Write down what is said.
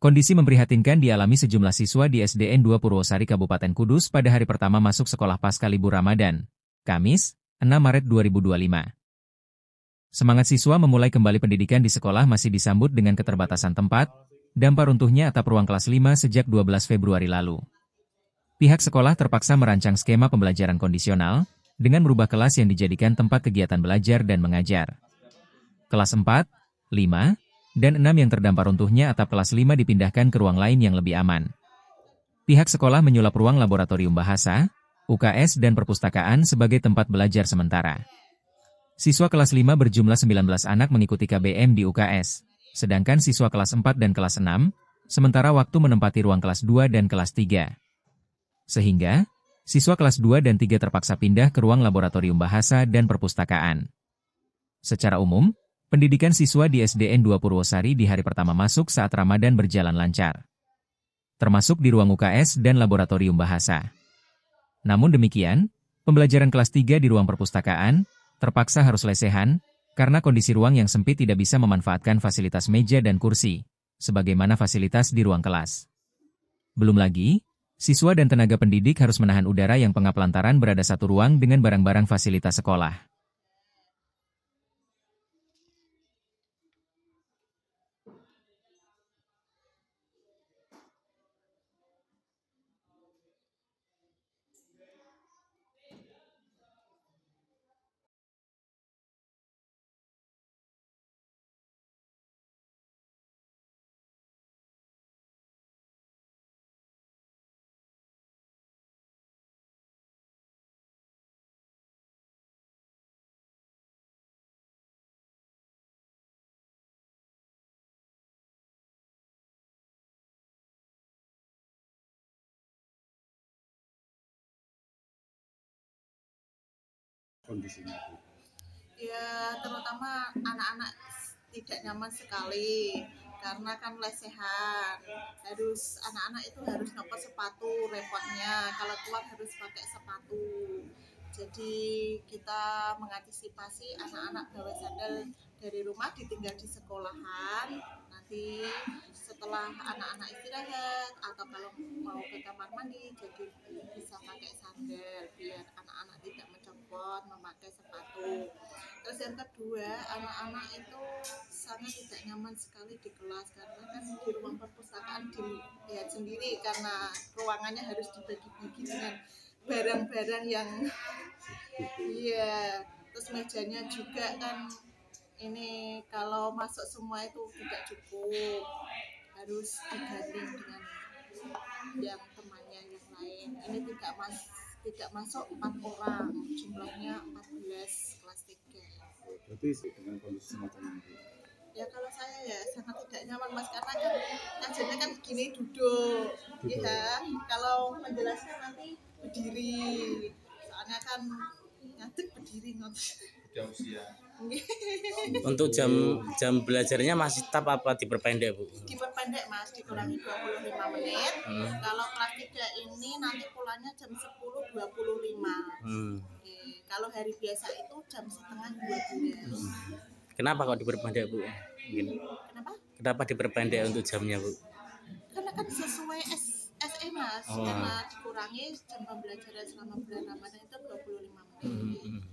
Kondisi memprihatinkan dialami sejumlah siswa di SDN 2 Purwosari Kabupaten Kudus pada hari pertama masuk sekolah pasca libur Ramadan, Kamis, 6 Maret 2025. Semangat siswa memulai kembali pendidikan di sekolah masih disambut dengan keterbatasan tempat, dampak runtuhnya atap ruang kelas 5 sejak 12 Februari lalu. Pihak sekolah terpaksa merancang skema pembelajaran kondisional, dengan merubah kelas yang dijadikan tempat kegiatan belajar dan mengajar. Kelas 4, 5, dan 6 yang terdampak runtuhnya atap kelas 5 dipindahkan ke ruang lain yang lebih aman. Pihak sekolah menyulap ruang laboratorium bahasa, UKS dan perpustakaan sebagai tempat belajar sementara. Siswa kelas 5 berjumlah 19 anak mengikuti KBM di UKS, sedangkan siswa kelas 4 dan kelas 6, sementara waktu menempati ruang kelas 2 dan kelas 3. Sehingga, siswa kelas 2 dan 3 terpaksa pindah ke ruang laboratorium bahasa dan perpustakaan. Secara umum, pendidikan siswa di SDN 2 Purwosari di hari pertama masuk saat Ramadan berjalan lancar, termasuk di ruang UKS dan laboratorium bahasa. Namun demikian, pembelajaran kelas 3 di ruang perpustakaan terpaksa harus lesehan karena kondisi ruang yang sempit tidak bisa memanfaatkan fasilitas meja dan kursi, sebagaimana fasilitas di ruang kelas. Belum lagi, siswa dan tenaga pendidik harus menahan udara yang pengap lantaran berada satu ruang dengan barang-barang fasilitas sekolah. Kondisinya Bu? Ya, terutama anak-anak tidak nyaman sekali karena kan lesehan. Anak-anak itu harus ngepot sepatu, repotnya kalau keluar harus pakai sepatu. Jadi kita mengantisipasi anak-anak bawa sandal dari rumah ditinggal di sekolahan. Nanti setelah anak-anak istirahat atau kalau mau ke kamar mandi jadi bisa pakai sandal biar anak-anak tidak mencopot memakai sepatu. Terus yang kedua, anak-anak itu sangat tidak nyaman sekali di kelas karena kan di ruang perpustakaan dilihat sendiri karena ruangannya harus dibagi-bagi dengan barang-barang yang iya, terus mejanya juga kan ini kalau masuk semua itu tidak cukup, harus digandeng dengan yang temannya yang lain. Ini tidak masuk 4 orang, jumlahnya 14 kelas 3. Berarti dengan kondisi semacam ini Ya kalau saya ya sangat tidak nyaman Mas karena kan ngajarnya kan begini duduk. Ya kalau menjelaskan nanti berdiri soalnya kan ngadeg berdiri udah usia. Untuk jam belajarnya masih tetap apa diperpendek Bu? Diperpendek Mas, dikurangi 25 menit. Kalau kelas 3 ini nanti pulangnya jam 10.25. Oke. Kalau hari biasa itu jam setengah 12. Kenapa kok diperpendek Bu? Mungkin. Kenapa diperpendek untuk jamnya Bu? Karena kan sesuai SE Mas, karena dikurangi jam pembelajaran selama bulan Ramadan itu 25 menit.